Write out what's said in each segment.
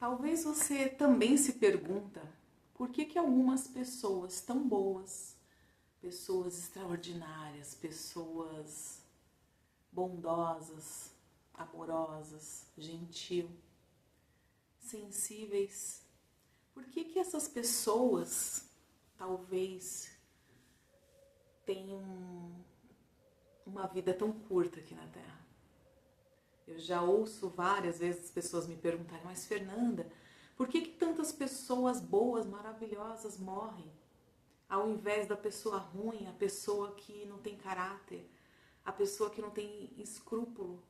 Talvez você também se pergunta por que algumas pessoas tão boas, pessoas extraordinárias, pessoas bondosas, amorosas, gentil, sensíveis, por que essas pessoas talvez tenham uma vida tão curta aqui na Terra? Eu já ouço várias vezes as pessoas me perguntarem, mas Fernanda, por que tantas pessoas boas, maravilhosas morrem? Ao invés da pessoa ruim, a pessoa que não tem caráter, a pessoa que não tem escrúpulo,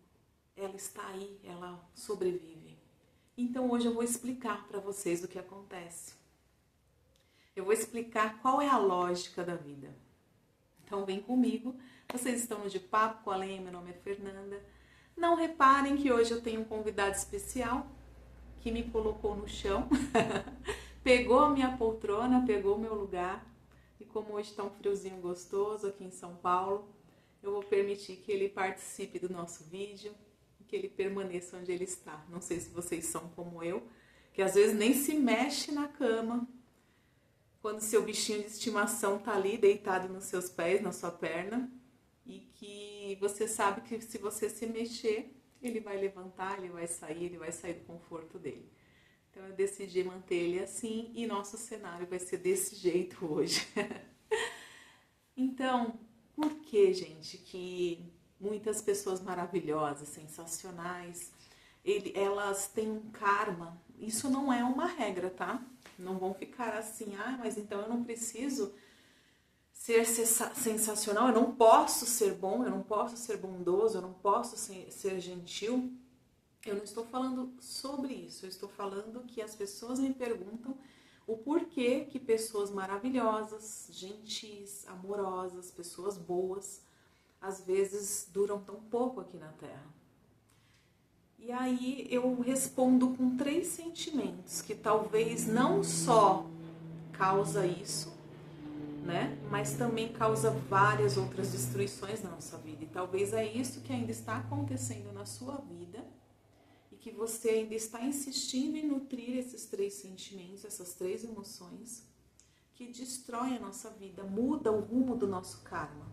ela está aí, ela sobrevive. Então hoje eu vou explicar para vocês o que acontece. Eu vou explicar qual é a lógica da vida. Então vem comigo, vocês estão no De Papo com a Lenha, meu nome é Fernanda. Não reparem que hoje eu tenho um convidado especial que me colocou no chão, pegou a minha poltrona, pegou o meu lugar, e como hoje está um friozinho gostoso aqui em São Paulo, eu vou permitir que ele participe do nosso vídeo, que ele permaneça onde ele está. Não sei se vocês são como eu, que às vezes nem se mexe na cama, quando seu bichinho de estimação está ali deitado nos seus pés, na sua perna, e que você sabe que se você se mexer, ele vai levantar, ele vai sair do conforto dele. Então eu decidi manter ele assim e nosso cenário vai ser desse jeito hoje. Então, por que, gente, que muitas pessoas maravilhosas, sensacionais, elas têm um karma? Isso não é uma regra, tá? Não vão ficar assim, mas então eu não preciso ser sensacional, eu não posso ser bom, eu não posso ser bondoso, eu não posso ser gentil. Eu não estou falando sobre isso, eu estou falando que as pessoas me perguntam o porquê que pessoas maravilhosas, gentis, amorosas, pessoas boas, às vezes duram tão pouco aqui na Terra. E aí eu respondo com 3 sentimentos que talvez não só causa isso, né? Mas também causa várias outras destruições na nossa vida. E talvez é isso que ainda está acontecendo na sua vida e que você ainda está insistindo em nutrir esses 3 sentimentos, essas 3 emoções que destroem a nossa vida, muda o rumo do nosso karma.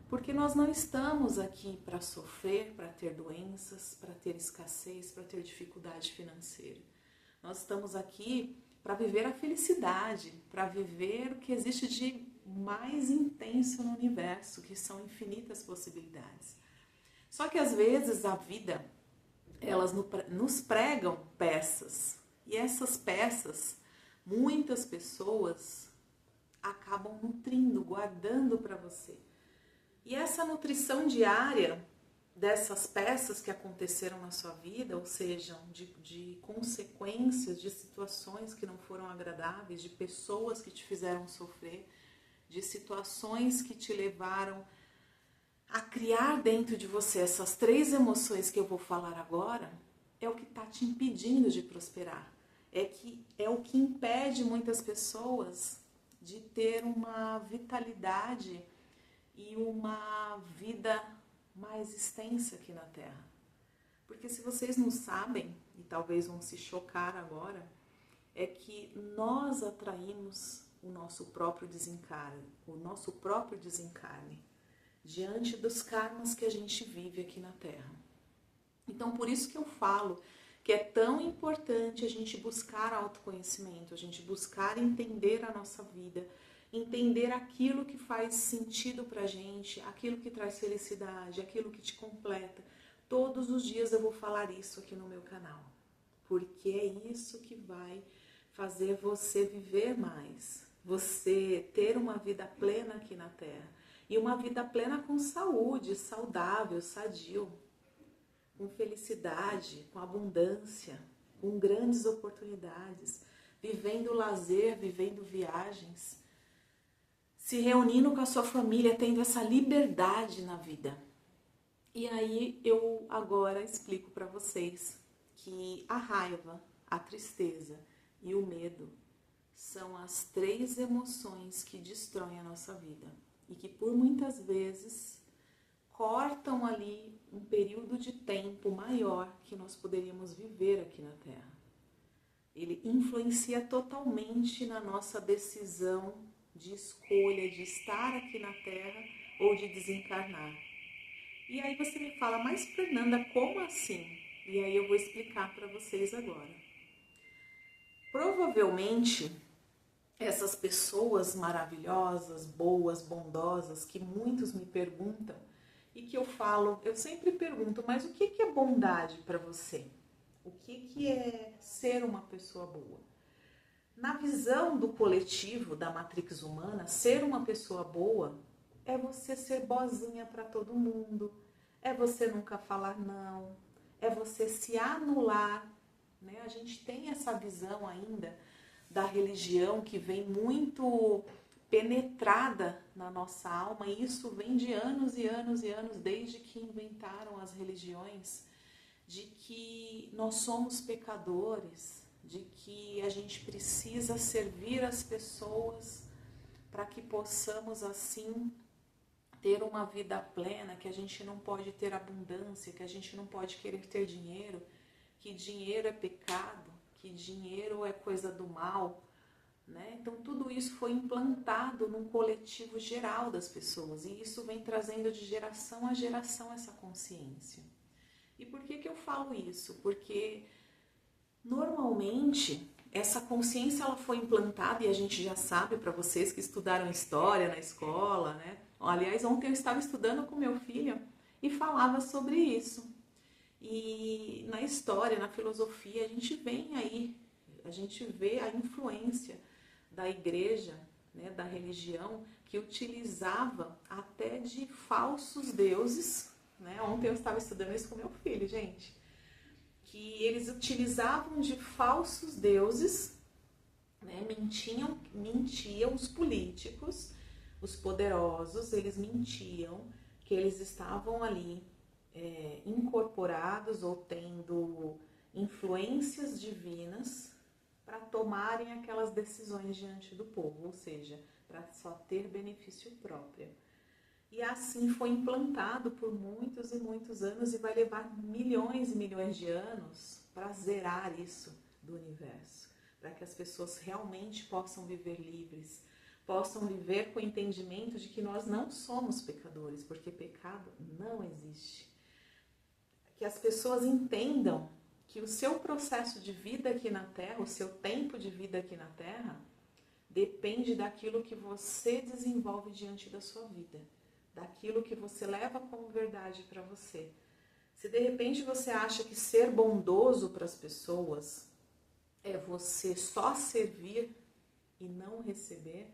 Porque nós não estamos aqui para sofrer, para ter doenças, para ter escassez, para ter dificuldade financeira. Nós estamos aqui para viver a felicidade, para viver o que existe de mais intenso no universo, que são infinitas possibilidades. Só que às vezes a vida, elas nos pregam peças, e essas peças, muitas pessoas acabam nutrindo, guardando para você. E essa nutrição diária dessas peças que aconteceram na sua vida, ou seja, de consequências, de situações que não foram agradáveis, de pessoas que te fizeram sofrer, de situações que te levaram a criar dentro de você essas 3 emoções que eu vou falar agora, é o que está te impedindo de prosperar. É o que impede muitas pessoas de ter uma vitalidade e uma vida mais extensa aqui na Terra. Porque se vocês não sabem, e talvez vão se chocar agora, é que nós atraímos o nosso próprio desencarne, diante dos karmas que a gente vive aqui na Terra. Então, por isso que eu falo que é tão importante a gente buscar autoconhecimento, a gente buscar entender a nossa vida, entender aquilo que faz sentido pra gente, aquilo que traz felicidade, aquilo que te completa. Todos os dias eu vou falar isso aqui no meu canal, porque é isso que vai fazer você viver mais, você ter uma vida plena aqui na Terra, e uma vida plena com saúde, saudável, sadio, com felicidade, com abundância, com grandes oportunidades, vivendo lazer, vivendo viagens, se reunindo com a sua família, tendo essa liberdade na vida. E aí eu agora explico para vocês que a raiva, a tristeza e o medo são as 3 emoções que destroem a nossa vida e que por muitas vezes cortam ali um período de tempo maior que nós poderíamos viver aqui na Terra. Ele influencia totalmente na nossa decisão de escolha de estar aqui na Terra ou de desencarnar. E aí você me fala, mas Fernanda, como assim? E aí eu vou explicar para vocês agora. Provavelmente, essas pessoas maravilhosas, boas, bondosas, que muitos me perguntam, e que eu falo, eu sempre pergunto, mas o que é bondade para você? O que é ser uma pessoa boa? Na visão do coletivo, da matrix humana, ser uma pessoa boa é você ser boazinha para todo mundo, é você nunca falar não, é você se anular, né? A gente tem essa visão ainda da religião que vem muito penetrada na nossa alma, e isso vem de anos e anos e anos, desde que inventaram as religiões, de que nós somos pecadores, de que a gente precisa servir as pessoas para que possamos assim ter uma vida plena, que a gente não pode ter abundância, que a gente não pode querer ter dinheiro, que dinheiro é pecado, que dinheiro é coisa do mal, né? Então tudo isso foi implantado num coletivo geral das pessoas, e isso vem trazendo de geração a geração essa consciência. E por que eu falo isso? Porque normalmente essa consciência ela foi implantada, e a gente já sabe, para vocês que estudaram história na escola, né? Aliás, ontem eu estava estudando com meu filho e falava sobre isso. E na história, na filosofia, a gente vê a influência da igreja, né, da religião, que utilizava até de falsos deuses, né? Ontem eu estava estudando isso com meu filho, gente, que eles utilizavam de falsos deuses, né? Mentiam os políticos, os poderosos, eles mentiam que eles estavam ali incorporados ou tendo influências divinas para tomarem aquelas decisões diante do povo, ou seja, para só ter benefício próprio. E assim foi implantado por muitos e muitos anos, e vai levar milhões e milhões de anos para zerar isso do universo, para que as pessoas realmente possam viver livres, possam viver com o entendimento de que nós não somos pecadores, porque pecado não existe. Que as pessoas entendam que o seu processo de vida aqui na Terra, o seu tempo de vida aqui na Terra, depende daquilo que você desenvolve diante da sua vida, daquilo que você leva como verdade para você. Se de repente você acha que ser bondoso para as pessoas é você só servir e não receber,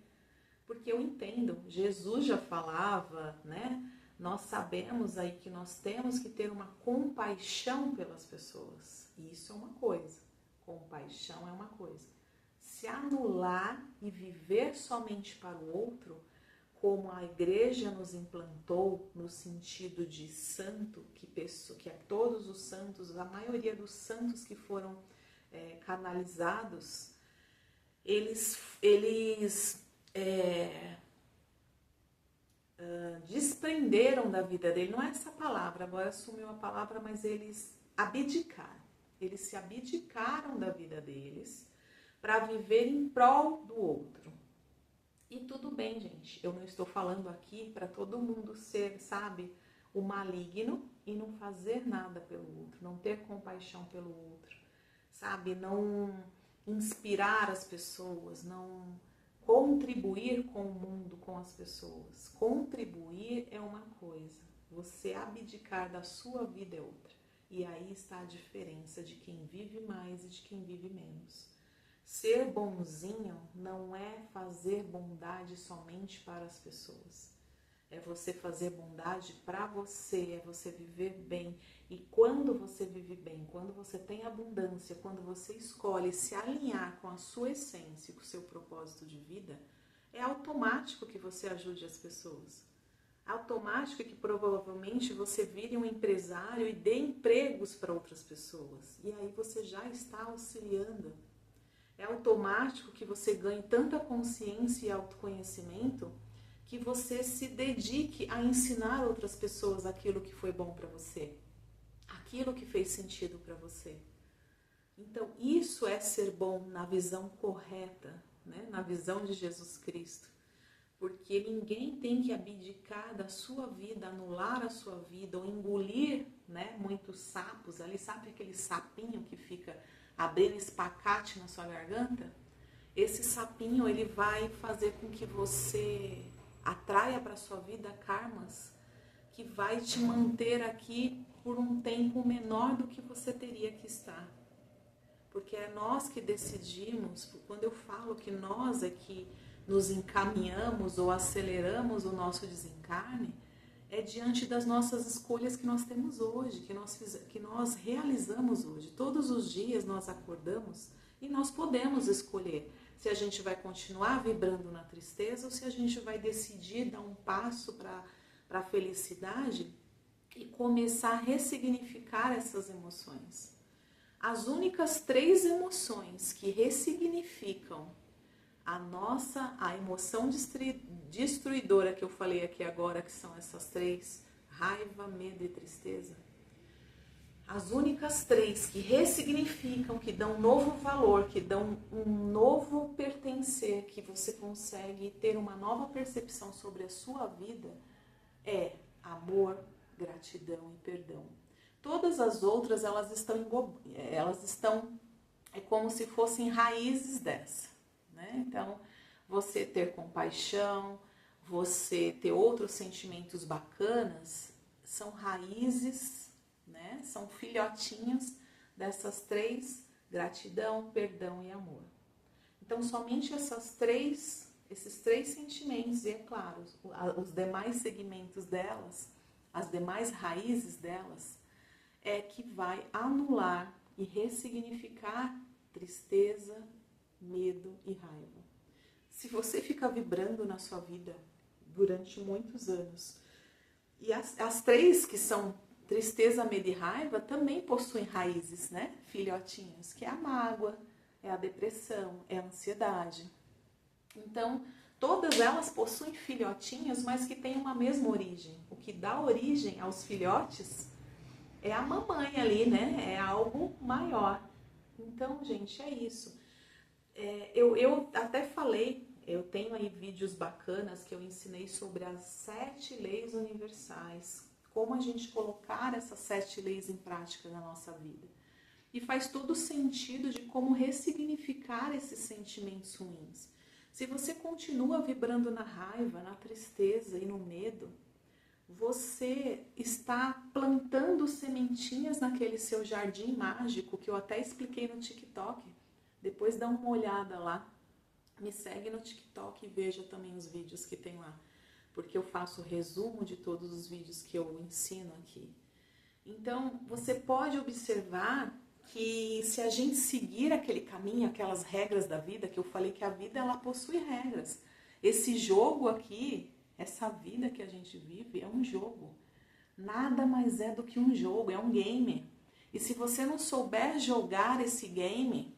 porque eu entendo, Jesus já falava, né? Nós sabemos aí que nós temos que ter uma compaixão pelas pessoas. E isso é uma coisa. Compaixão é uma coisa. Se anular e viver somente para o outro, como a igreja nos implantou no sentido de santo, que todos os santos, a maioria dos santos que foram canalizados, eles desprenderam da vida dele, não é essa palavra, agora assumiu a palavra, mas eles abdicaram. Eles se abdicaram da vida deles para viver em prol do outro. E tudo bem, gente, eu não estou falando aqui para todo mundo ser, sabe, o maligno e não fazer nada pelo outro, não ter compaixão pelo outro, sabe, não inspirar as pessoas, não contribuir com o mundo, com as pessoas. Contribuir é uma coisa, você abdicar da sua vida é outra. E aí está a diferença de quem vive mais e de quem vive menos. Ser bonzinho não é fazer bondade somente para as pessoas. É você fazer bondade para você, é você viver bem. E quando você vive bem, quando você tem abundância, quando você escolhe se alinhar com a sua essência, com o seu propósito de vida, é automático que você ajude as pessoas. Automático que provavelmente você vire um empresário e dê empregos para outras pessoas. E aí você já está auxiliando. É automático que você ganhe tanta consciência e autoconhecimento que você se dedique a ensinar outras pessoas aquilo que foi bom para você, aquilo que fez sentido para você. Então, isso é ser bom na visão correta, né? Na visão de Jesus Cristo. Porque ninguém tem que abdicar da sua vida, anular a sua vida ou engolir, né, muitos sapos. Ali, sabe aquele sapinho que fica abrindo espacate na sua garganta? Esse sapinho, ele vai fazer com que você atraia para a sua vida karmas que vai te manter aqui por um tempo menor do que você teria que estar. Porque é nós que decidimos, quando eu falo que nós é que nos encaminhamos ou aceleramos o nosso desencarne, é diante das nossas escolhas que nós temos hoje, que nós realizamos hoje. Todos os dias nós acordamos e nós podemos escolher se a gente vai continuar vibrando na tristeza ou se a gente vai decidir dar um passo para a felicidade e começar a ressignificar essas emoções. As únicas 3 emoções que ressignificam a emoção destruidora que eu falei aqui agora, que são essas 3, raiva, medo e tristeza, as únicas 3 que ressignificam, que dão um novo valor, que dão um novo pertencer, que você consegue ter uma nova percepção sobre a sua vida, é amor, gratidão e perdão. Todas as outras, elas estão é como se fossem raízes dessa, né? Então, você ter compaixão, você ter outros sentimentos bacanas, são raízes, né? São filhotinhos dessas 3, gratidão, perdão e amor. Então, somente esses 3 sentimentos, e é claro, os demais segmentos delas, as demais raízes delas, é que vai anular e ressignificar tristeza, medo e raiva. Se você ficar vibrando na sua vida durante muitos anos, e as 3 que são tristeza, medo e raiva também possuem raízes, né? Filhotinhos, que é a mágoa, é a depressão, é a ansiedade. Então, todas elas possuem filhotinhos, mas que têm uma mesma origem. O que dá origem aos filhotes é a mamãe ali, né? É algo maior. Então, gente, é isso. Eu até falei, eu tenho aí vídeos bacanas que eu ensinei sobre as 7 leis universais. Como a gente colocar essas 7 leis em prática na nossa vida. E faz todo sentido de como ressignificar esses sentimentos ruins. Se você continua vibrando na raiva, na tristeza e no medo, você está plantando sementinhas naquele seu jardim mágico que eu até expliquei no TikTok. Depois dá uma olhada lá. Me segue no TikTok e veja também os vídeos que tem lá. Porque eu faço resumo de todos os vídeos que eu ensino aqui. Então, você pode observar que se a gente seguir aquele caminho, aquelas regras da vida, que eu falei que a vida ela possui regras. Esse jogo aqui, essa vida que a gente vive é um jogo. Nada mais é do que um jogo, é um game. E se você não souber jogar esse game,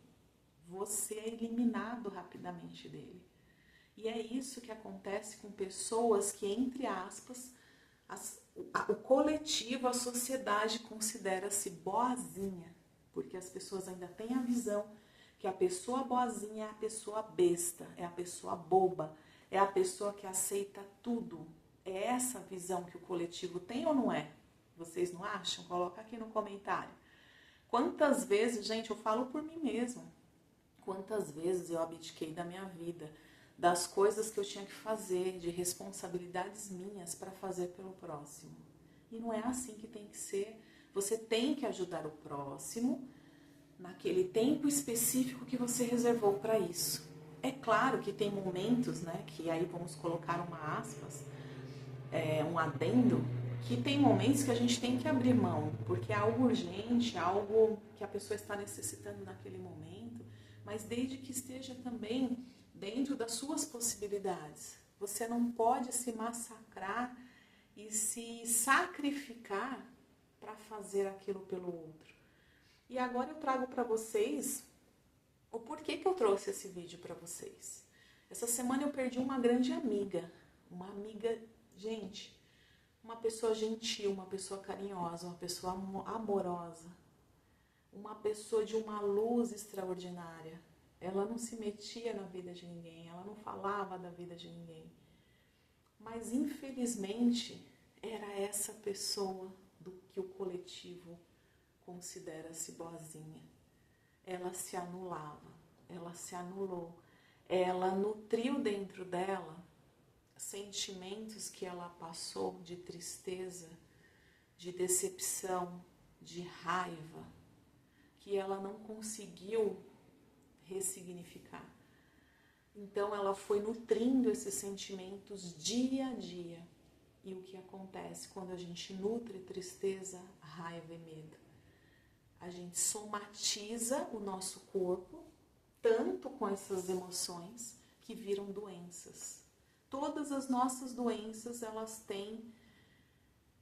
você é eliminado rapidamente dele. E é isso que acontece com pessoas que, entre aspas, o coletivo, a sociedade considera-se boazinha. Porque as pessoas ainda têm a visão que a pessoa boazinha é a pessoa besta, é a pessoa boba, é a pessoa que aceita tudo. É essa visão que o coletivo tem ou não é? Vocês não acham? Coloca aqui no comentário. Quantas vezes, gente, eu falo por mim mesma, quantas vezes eu abdiquei da minha vida, das coisas que eu tinha que fazer, de responsabilidades minhas para fazer pelo próximo. E não é assim que tem que ser. Você tem que ajudar o próximo naquele tempo específico que você reservou para isso. É claro que tem momentos, né, que aí vamos colocar uma aspas, um adendo, que tem momentos que a gente tem que abrir mão, porque é algo urgente, algo que a pessoa está necessitando naquele momento, mas desde que esteja também dentro das suas possibilidades. Você não pode se massacrar e se sacrificar para fazer aquilo pelo outro. E agora eu trago para vocês o porquê que eu trouxe esse vídeo para vocês. Essa semana eu perdi uma grande amiga, gente, uma pessoa gentil, uma pessoa carinhosa, uma pessoa amorosa. uma pessoa de uma luz extraordinária. Ela não se metia na vida de ninguém, ela não falava da vida de ninguém. Mas, infelizmente, era essa pessoa do que o coletivo considera-se boazinha. Ela se anulava, ela se anulou. Ela nutriu dentro dela sentimentos que ela passou de tristeza, de decepção, de raiva, que ela não conseguiu ressignificar. Então ela foi nutrindo esses sentimentos dia a dia. E o que acontece quando a gente nutre tristeza, raiva e medo? A gente somatiza o nosso corpo tanto com essas emoções que viram doenças. Todas as nossas doenças, elas têm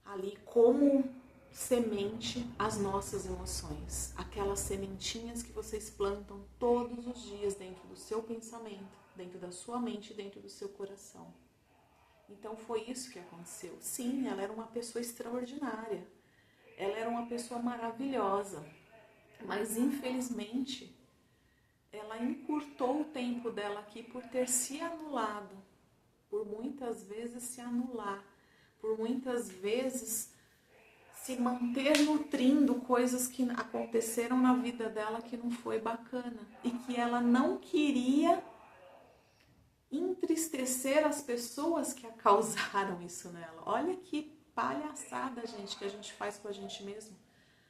ali como semente as nossas emoções. Aquelas sementinhas que vocês plantam todos os dias dentro do seu pensamento, dentro da sua mente, dentro do seu coração. Então foi isso que aconteceu. Sim, ela era uma pessoa extraordinária. Ela era uma pessoa maravilhosa. Mas infelizmente, ela encurtou o tempo dela aqui por ter se anulado. Por muitas vezes se anular. Por muitas vezes se manter nutrindo coisas que aconteceram na vida dela que não foi bacana. E que ela não queria entristecer as pessoas que a causaram isso nela. Olha que palhaçada, gente, que a gente faz com a gente mesmo.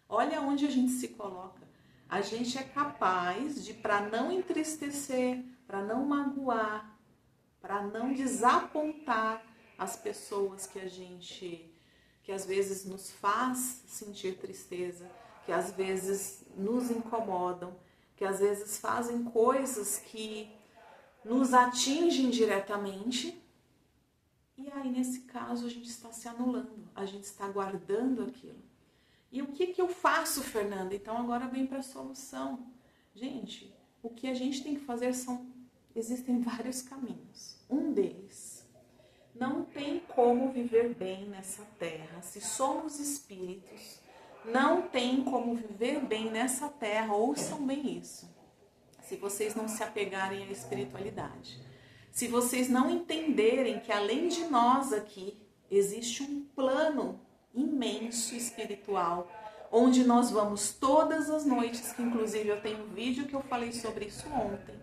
Olha onde a gente se coloca. A gente é capaz de, para não entristecer, para não magoar, para não desapontar as pessoas que às vezes nos faz sentir tristeza, que às vezes nos incomodam, que às vezes fazem coisas que nos atingem diretamente. E aí, nesse caso, a gente está se anulando, a gente está guardando aquilo. E o que eu faço, Fernanda? Então, agora vem para a solução. Gente, o que a gente tem que fazer existem vários caminhos. Um deles, não tem como viver bem nessa terra. Se somos espíritos, não tem como viver bem nessa terra. Ouçam bem isso. Se vocês não se apegarem à espiritualidade. Se vocês não entenderem que além de nós aqui, existe um plano imenso espiritual, onde nós vamos todas as noites, que inclusive eu tenho um vídeo que eu falei sobre isso ontem,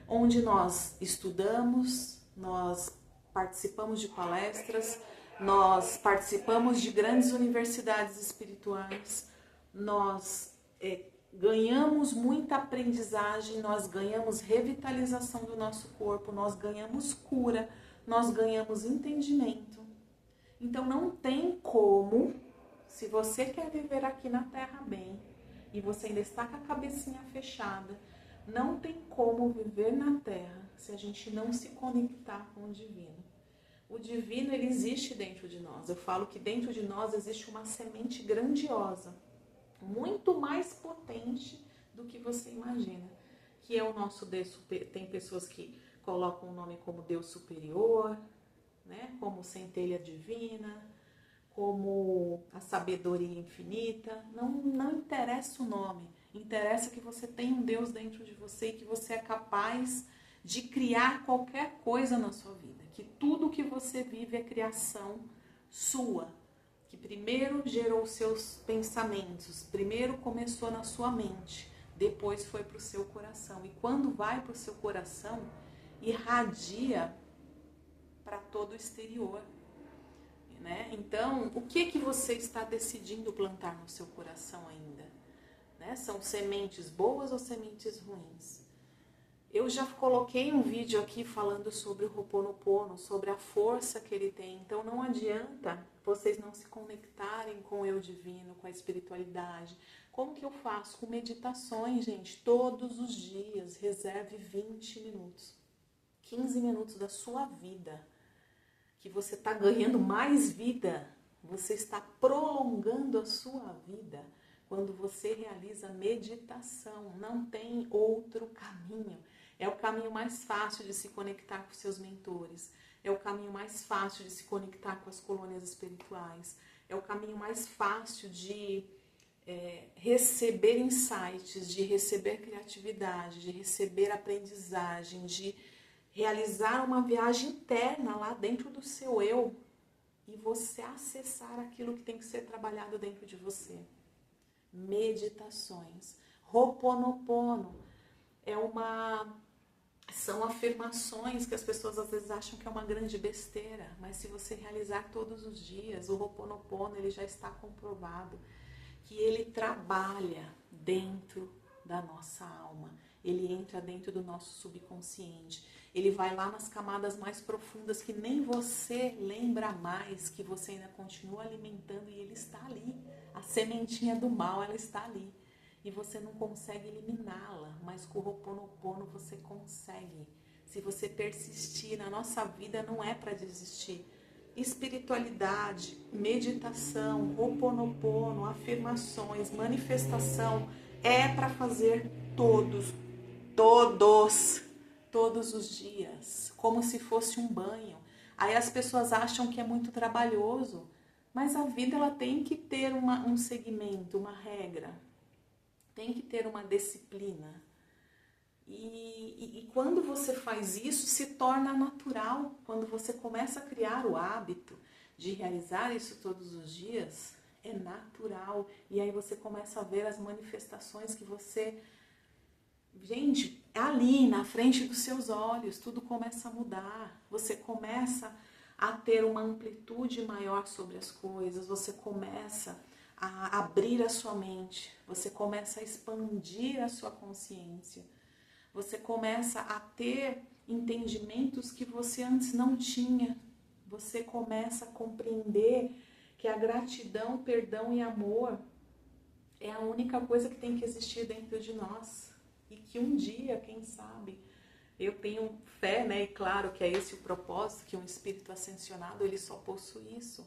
onde nós estudamos, nós participamos de palestras, nós participamos de grandes universidades espirituais, nós ganhamos muita aprendizagem, nós ganhamos revitalização do nosso corpo, nós ganhamos cura, nós ganhamos entendimento. Então não tem como, se você quer viver aqui na Terra bem, e você ainda está com a cabecinha fechada, não tem como viver na Terra se a gente não se conectar com o divino. O divino, ele existe dentro de nós. Eu falo que dentro de nós existe uma semente grandiosa, muito mais potente do que você imagina, que é o nosso Deus. Tem pessoas que colocam o nome como Deus superior, né? Como centelha divina, como a sabedoria infinita. Não interessa o nome, interessa que você tem um Deus dentro de você e que você é capaz de criar qualquer coisa na sua vida, que tudo que você vive é criação sua, que primeiro gerou seus pensamentos, primeiro começou na sua mente, depois foi para o seu coração. E quando vai para o seu coração, irradia para todo o exterior, né? Então, o que você está decidindo plantar no seu coração ainda? Né? São sementes boas ou sementes ruins? Eu já coloquei um vídeo aqui falando sobre o Ho'oponopono, sobre a força que ele tem. Então não adianta vocês não se conectarem com o eu divino, com a espiritualidade. Como que eu faço? Com meditações, gente, todos os dias. Reserve 20 minutos, 15 minutos da sua vida, que você está ganhando mais vida. Você está prolongando a sua vida quando você realiza meditação. Não tem outro caminho. É o caminho mais fácil de se conectar com seus mentores. É o caminho mais fácil de se conectar com as colônias espirituais. É o caminho mais fácil de receber insights, de receber criatividade, de receber aprendizagem, de realizar uma viagem interna lá dentro do seu eu e você acessar aquilo que tem que ser trabalhado dentro de você. Meditações. Ho'oponopono são afirmações que as pessoas às vezes acham que é uma grande besteira, mas se você realizar todos os dias, o Ho'oponopono ele já está comprovado que ele trabalha dentro da nossa alma, ele entra dentro do nosso subconsciente, ele vai lá nas camadas mais profundas que nem você lembra mais, que você ainda continua alimentando e ele está ali. A sementinha do mal, ela está ali. E você não consegue eliminá-la, mas com o Ho'oponopono você consegue. Se você persistir na nossa vida, não é para desistir. Espiritualidade, meditação, Ho'oponopono, afirmações, manifestação, é para fazer todos os dias, como se fosse um banho. Aí as pessoas acham que é muito trabalhoso, mas a vida ela tem que ter um segmento, uma regra, tem que ter uma disciplina. E quando você faz isso, se torna natural. Quando você começa a criar o hábito de realizar isso todos os dias, é natural. E aí você começa a ver as manifestações que você... Gente, ali na frente dos seus olhos, tudo começa a mudar. Você começa a ter uma amplitude maior sobre as coisas. Você começa a abrir a sua mente. Você começa a expandir a sua consciência. Você começa a ter entendimentos que você antes não tinha. Você começa a compreender que a gratidão, perdão e amor é a única coisa que tem que existir dentro de nós. E que um dia, quem sabe, eu tenho fé, né? E claro que é esse o propósito, que um espírito ascensionado, ele só possui isso.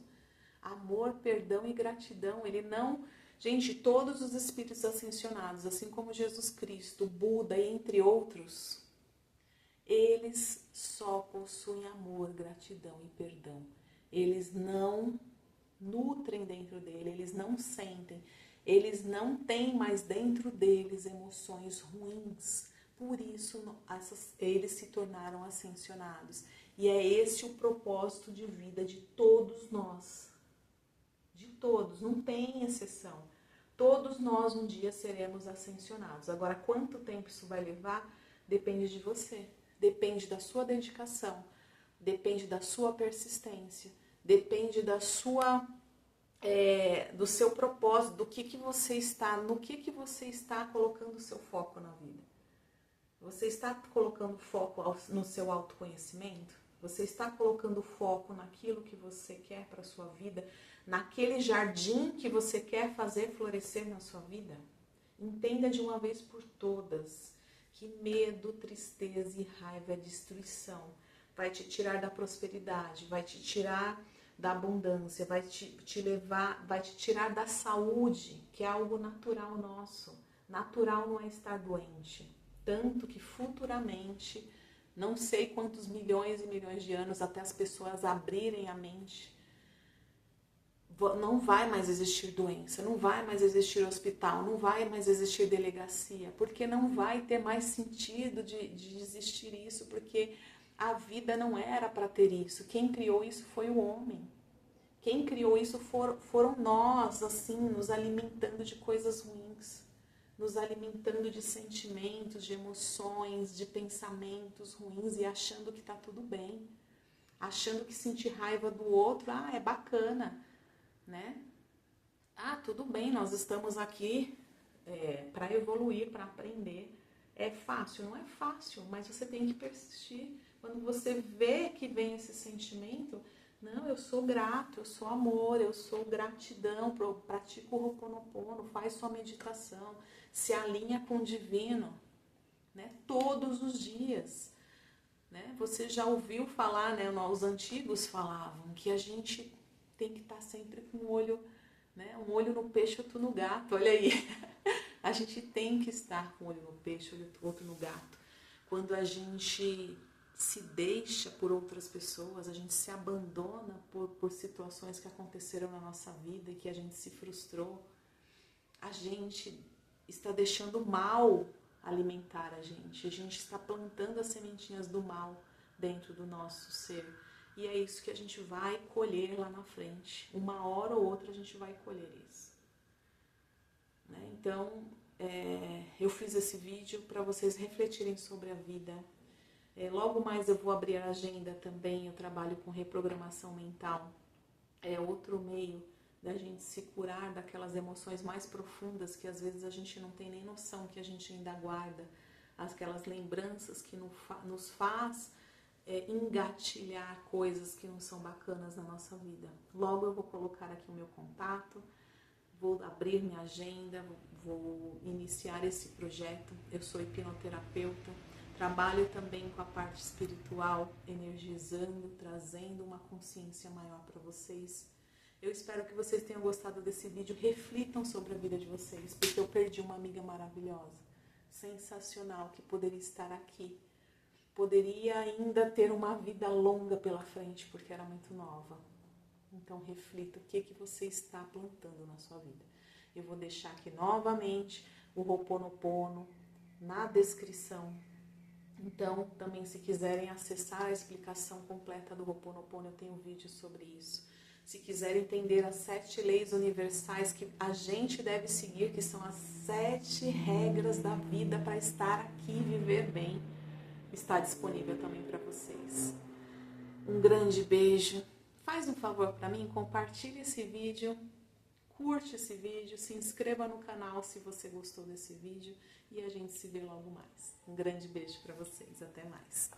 Amor, perdão e gratidão. Ele não... Gente, todos os espíritos ascensionados, assim como Jesus Cristo, Buda, entre outros, eles só possuem amor, gratidão e perdão. Eles não nutrem dentro dele, eles não sentem, eles não têm mais dentro deles emoções ruins. Por isso, eles se tornaram ascensionados. E é esse o propósito de vida de todos nós. De todos, não tem exceção. Todos nós um dia seremos ascensionados. Agora, quanto tempo isso vai levar? Depende de você. Depende da sua dedicação. Depende da sua persistência. Depende da sua, do seu propósito, do que você está, no que você está colocando o seu foco na vida. Você está colocando foco no seu autoconhecimento? Você está colocando foco naquilo que você quer para a sua vida? Naquele jardim que você quer fazer florescer na sua vida? Entenda de uma vez por todas que medo, tristeza e raiva é destruição. Vai te tirar da prosperidade, vai te tirar da abundância, vai te tirar da saúde, que é algo natural nosso. Natural não é estar doente. Tanto que futuramente, não sei quantos milhões e milhões de anos até as pessoas abrirem a mente, não vai mais existir doença, não vai mais existir hospital, não vai mais existir delegacia, porque não vai ter mais sentido de existir isso, porque a vida não era para ter isso. Quem criou isso foi o homem. Quem criou isso foram nós, assim, nos alimentando de coisas ruins, nos alimentando de sentimentos, de emoções, de pensamentos ruins e achando que está tudo bem, achando que sentir raiva do outro, é bacana, né? Tudo bem, nós estamos aqui para evoluir, para aprender. É fácil? Não é fácil, mas você tem que persistir. Quando você vê que vem esse sentimento, não, eu sou grato, eu sou amor, eu sou gratidão, pratica o Ho'oponopono, faz sua meditação, se alinha com o divino, né? Todos os dias. Né? Você já ouviu falar, né? Os antigos falavam que a gente tem que estar sempre com um olho, né? Um olho no peixe, outro no gato, olha aí. A gente tem que estar com um olho no peixe, outro no gato. Quando a gente se deixa por outras pessoas, a gente se abandona por situações que aconteceram na nossa vida e que a gente se frustrou, a gente está deixando o mal alimentar a gente está plantando as sementinhas do mal dentro do nosso ser. E é isso que a gente vai colher lá na frente. Uma hora ou outra a gente vai colher isso. Né? Então, eu fiz esse vídeo para vocês refletirem sobre a vida. Logo mais eu vou abrir a agenda também, eu trabalho com reprogramação mental. É outro meio da gente se curar daquelas emoções mais profundas que às vezes a gente não tem nem noção que a gente ainda guarda. Aquelas lembranças que nos faz engatilhar coisas que não são bacanas na nossa vida. Logo eu vou colocar aqui o meu contato, vou abrir minha agenda, vou iniciar esse projeto. Eu sou hipnoterapeuta, trabalho também com a parte espiritual, energizando, trazendo uma consciência maior para vocês. Eu espero que vocês tenham gostado desse vídeo, reflitam sobre a vida de vocês, porque eu perdi uma amiga maravilhosa, sensacional, que poderia estar aqui. Poderia ainda ter uma vida longa pela frente, porque era muito nova. Então reflita o que você está plantando na sua vida. Eu vou deixar aqui novamente o Ho'oponopono na descrição. Então, também se quiserem acessar a explicação completa do Ho'oponopono, eu tenho um vídeo sobre isso. Se quiserem entender as 7 leis universais que a gente deve seguir, que são as 7 regras da vida para estar aqui e viver bem, está disponível também para vocês. Um grande beijo. Faz um favor para mim, compartilhe esse vídeo, curte esse vídeo, se inscreva no canal se você gostou desse vídeo e a gente se vê logo mais. Um grande beijo para vocês. Até mais.